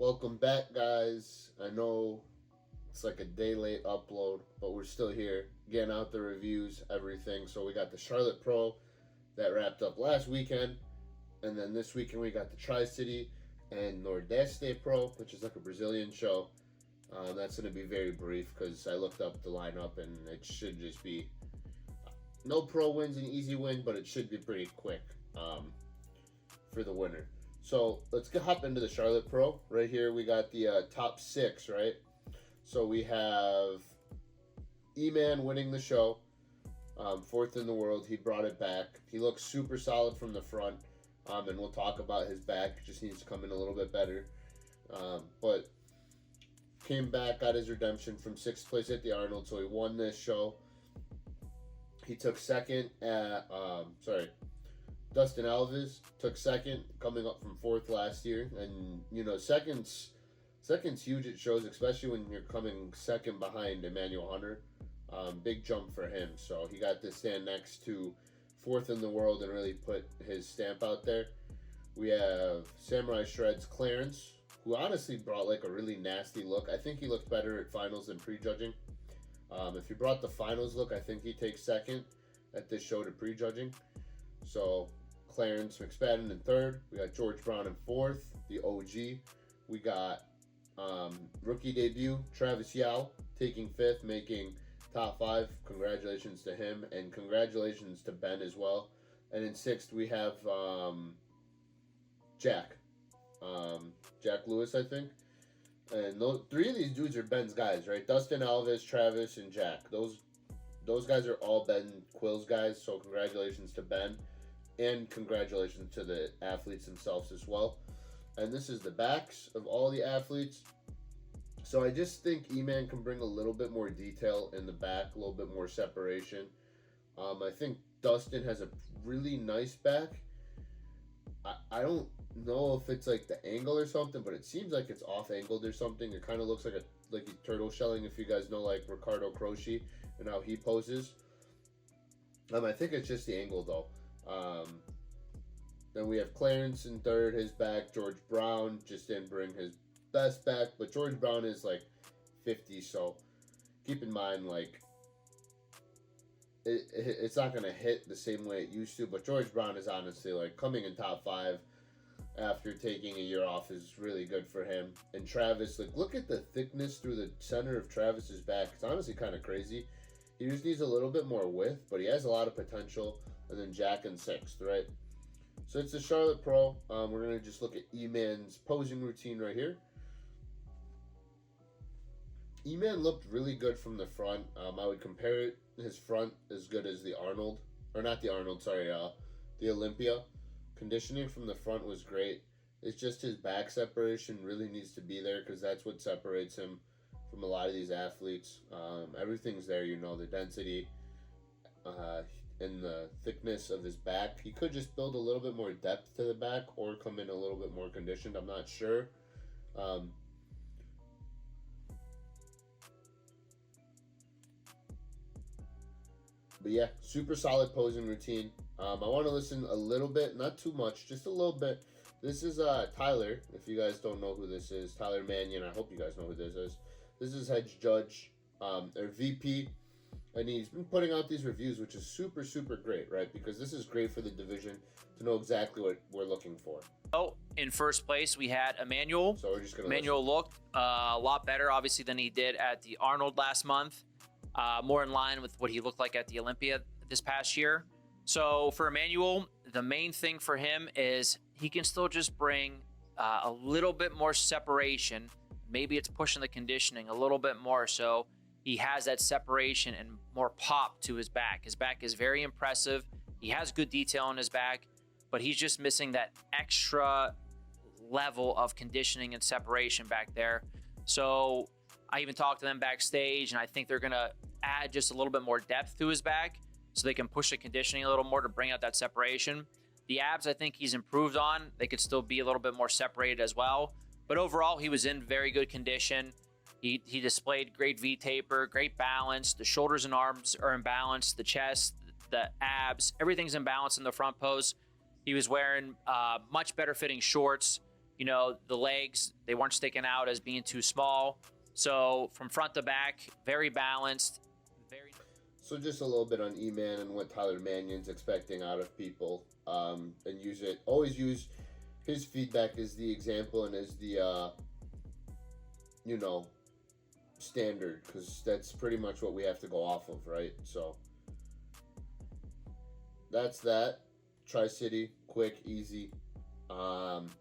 Welcome back, guys. I know it's like a day late upload, but we're still here getting out the reviews, everything. So we got the Charlotte Pro that wrapped up last weekend, and then this weekend we got the Tri-City and Nordeste Pro, which is like a Brazilian show. That's going to be very brief because I looked up the lineup and it should just be no pro wins, an easy win, but it should be pretty quick for the winner. So let's hop into the Charlotte Pro. Right here we got the top 6, right? So we have Eman winning the show, 4th in the world. He brought it back. He looks super solid from the front, and we'll talk about his back. Just needs to come in a little bit better. But came back, got his redemption from 6th place at the Arnold, so he won this show. He took second at, Dustin Alves took second, coming up from 4th last year. And, you know, second's huge at shows, especially when you're coming second behind Emmanuel Hunter. Big jump for him. So he got to stand next to 4th in the world and really put his stamp out there. We have Samurai Shreds Clarence, who honestly brought like a really nasty look. I think he looked better at finals than prejudging. If he brought the finals look, I think he takes second at this show to prejudging. So Clarence McSpadden in 3rd. We got George Brown in 4th, the OG. We got rookie debut Travis Yao taking 5th, making top 5. Congratulations to him, and congratulations to Ben as well. And in 6th we have Jack Lewis, I think. And 3 of these dudes are Ben's guys, right? Dustin Alves, Travis, and Jack. Those guys are all Ben Quill's guys, so congratulations to Ben. And congratulations to the athletes themselves as well. And this is the backs of all the athletes. So I just think Eman can bring a little bit more detail in the back, a little bit more separation. I think Dustin has a really nice back. I don't know if it's like the angle or something, but it seems like it's off angled or something. It kind of looks like he's turtle shelling, if you guys know like Ricardo Croce and how he poses. I think it's just the angle though. Then we have Clarence in 3rd, his back. George Brown just didn't bring his best back, but George Brown is like 50, so keep in mind like it's not going to hit the same way it used to, but George Brown is honestly like coming in top 5 after taking a year off is really good for him. And Travis, like look at the thickness through the center of Travis's back. It's honestly kind of crazy. He just needs a little bit more width, but he has a lot of potential. And then Jack in 6th, right? So it's the Charlotte Pro. We're going to just look at Eman's posing routine right here. Eman looked really good from the front. I would compare it, his front as good as the Arnold. Or not the Arnold, sorry, the Olympia. Conditioning from the front was great. It's just his back separation really needs to be there because that's what separates him from a lot of these athletes. Everything's there, you know, the density and the thickness of his back. He could just build a little bit more depth to the back or come in a little bit more conditioned. I'm not sure. But yeah, super solid posing routine. I want to listen a little bit, not too much, just a little bit. This is Tyler, if you guys don't know who this is, Tyler Mannion. I hope you guys know who this is. This is head judge, or VP, and he's been putting out these reviews, which is super, super great, right? Because this is great for the division to know exactly what we're looking for. Oh, in 1st place, we had Emmanuel. So we're just going to Emmanuel looked a lot better, obviously, than he did at the Arnold last month. More in line with what he looked like at the Olympia this past year. So for Emmanuel, the main thing for him is he can still just bring a little bit more separation. Maybe it's pushing the conditioning a little bit more so he has that separation and more pop to his back. His back is very impressive. He has good detail on his back, but he's just missing that extra level of conditioning and separation back there. So I even talked to them backstage, and I think they're going to add just a little bit more depth to his back so they can push the conditioning a little more to bring out that separation. The abs, I think he's improved on. They could still be a little bit more separated as well. But overall, he was in very good condition. He displayed great V-taper, great balance. The shoulders and arms are in balance. The chest, the abs, everything's in balance in the front pose. He was wearing much better fitting shorts. the legs, they weren't sticking out as being too small. So from front to back, very balanced. So just a little bit on Eman and what Tyler Mannion's expecting out of people, and always use his feedback as the example and as the, standard, because that's pretty much what we have to go off of, right? So that's that. Tri-City, quick, easy. Charlotte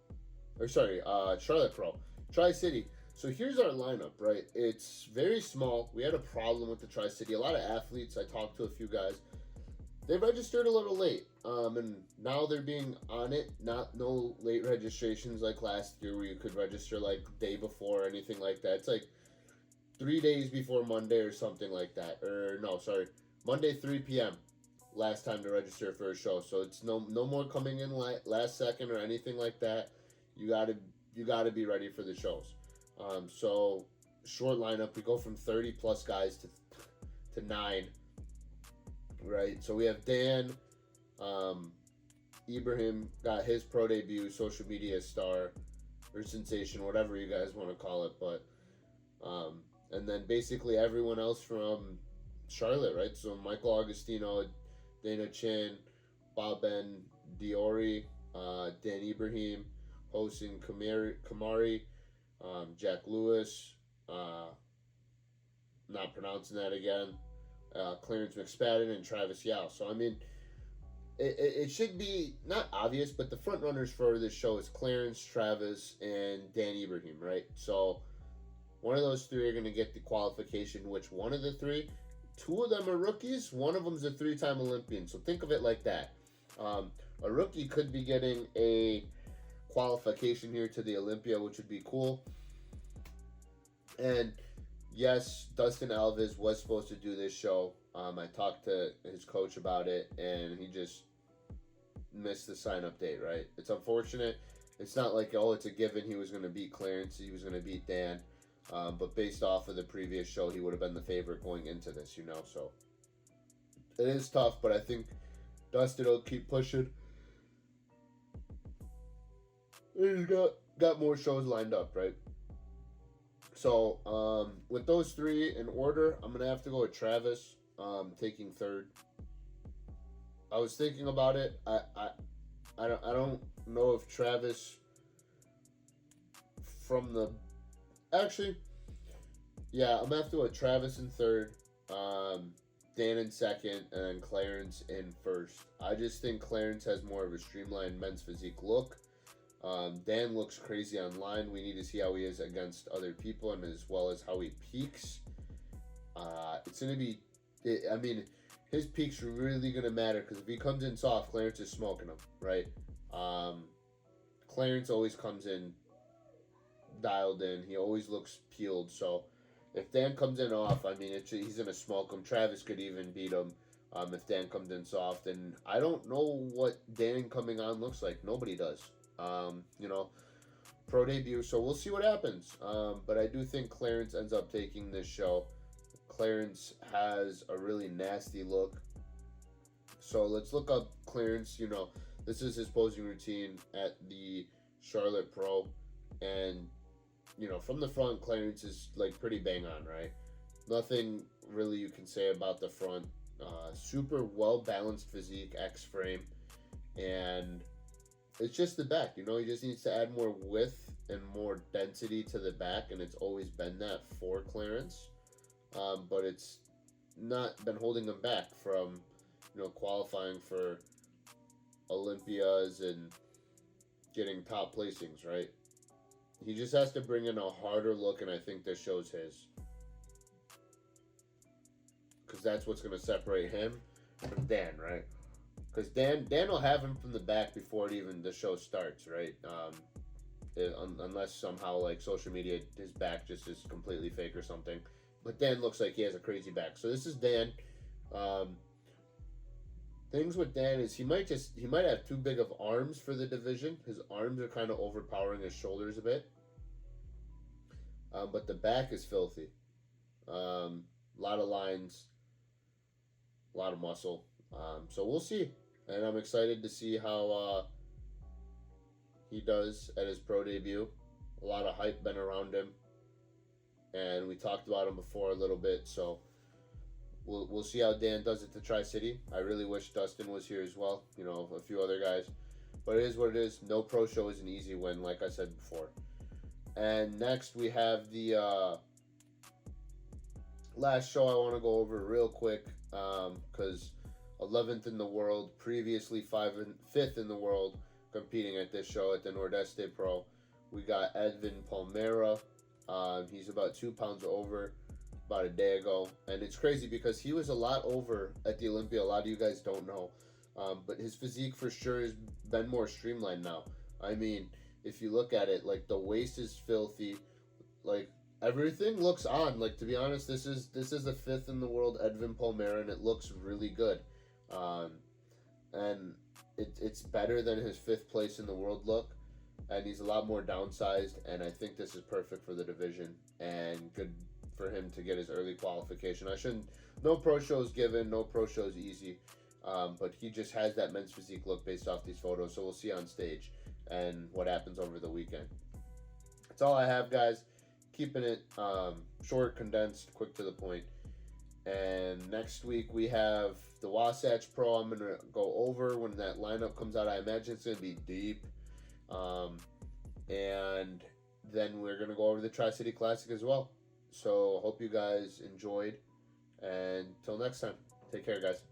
Pro. Tri-City. So here's our lineup, right? It's very small. We had a problem with the Tri-City. A lot of athletes, I talked to a few guys, they registered a little late. And now they're being on it. No late registrations like last year where you could register like day before or anything like that. It's like 3 days before Monday or something like that. Monday 3 p.m. last time to register for a show. So it's no more coming in last second or anything like that. You gotta be ready for the shows. So short lineup. We go from 30 plus guys to 9. Right. So we have Dan, Ibrahim got his pro debut, social media star or sensation, whatever you guys want to call it, but and then basically everyone else from Charlotte, right? So Michael Augustino, Dana Chin, Bob Ben Diori, Dan Ibrahim, Hossein Kamari, Jack Lewis, not pronouncing that again, Clarence McSpadden, and Travis Yao. So, I mean, it should be not obvious, but the front runners for this show is Clarence, Travis, and Dan Ibrahim, right? So, one of those three are going to get the qualification. Which one of the three? 2 of them are rookies. One of them's a 3-time Olympian. So, think of it like that. A rookie could be getting a qualification here to the Olympia, which would be cool. And yes, Dustin Alves was supposed to do this show. I talked to his coach about it, and he just missed the sign-up date, right? It's unfortunate. It's not like, it's a given he was going to beat Clarence, he was going to beat Dan. But based off of the previous show, he would have been the favorite going into this, So it is tough, but I think Dustin will keep pushing. He's got more shows lined up, right? So, with those 3 in order, I'm going to have to go with Travis, taking 3rd. I was thinking about it. I don't know if Travis actually, yeah, I'm going to have to go with Travis in 3rd, Dan in 2nd, and then Clarence in 1st. I just think Clarence has more of a streamlined men's physique look. Dan looks crazy online. We need to see how he is against other people and as well as how he peaks. It's going to be, his peaks are really going to matter because if he comes in soft, Clarence is smoking him, right? Clarence always comes in dialed in. He always looks peeled. So if Dan comes in off, he's going to smoke him. Travis could even beat him if Dan comes in soft. And I don't know what Dan coming on looks like. Nobody does. Pro debut, so we'll see what happens. But I do think Clarence ends up taking this show. Clarence has a really nasty look. So let's look up Clarence. This is his posing routine at the Charlotte Pro. And, from the front, Clarence is like pretty bang on, right? Nothing really you can say about the front. Super well-balanced physique, X-frame. And it's just the back, he just needs to add more width and more density to the back, and it's always been that for Clarence. But it's not been holding him back from, qualifying for Olympias and getting top placings, right? He just has to bring in a harder look, and I think this shows his. Because that's what's going to separate him from Dan, right? Because Dan will have him from the back before the show starts, right? Unless somehow, like, social media, his back just is completely fake or something. But Dan looks like he has a crazy back. So this is Dan. Things with Dan is he might have too big of arms for the division. His arms are kind of overpowering his shoulders a bit. But the back is filthy. A lot of lines. A lot of muscle. So we'll see. And I'm excited to see how he does at his pro debut. A lot of hype been around him, and we talked about him before a little bit. So we'll see how Dan does at the Tri-City. I really wish Dustin was here as well. You know, a few other guys, but it is what it is. No pro show is an easy win, like I said before. And next we have the last show I want to go over real quick, because 11th in the world, previously 5th in the world, competing at this show at the Nordeste Pro. We got Edvin Palmera. He's about 2 pounds over about a day ago. And it's crazy because he was a lot over at the Olympia. A lot of you guys don't know. But his physique for sure has been more streamlined now. I mean, if you look at it, like the waist is filthy. Like everything looks on. Like, to be honest, this is the 5th in the world Edvin Palmera, and it looks really good. And it's better than his 5th place in the world look, and he's a lot more downsized, and I think this is perfect for the division and good for him to get his early qualification. No pro shows given, no pro shows easy, but he just has that men's physique look based off these photos, so we'll see on stage and what happens over the weekend. That's all I have, guys. Keeping it short, condensed, quick to the point. And next week we have the Wasatch Pro. I'm going to go over when that lineup comes out. I imagine it's going to be deep. And then we're going to go over the Tri-City Classic as well. So hope you guys enjoyed. And until next time, take care, guys.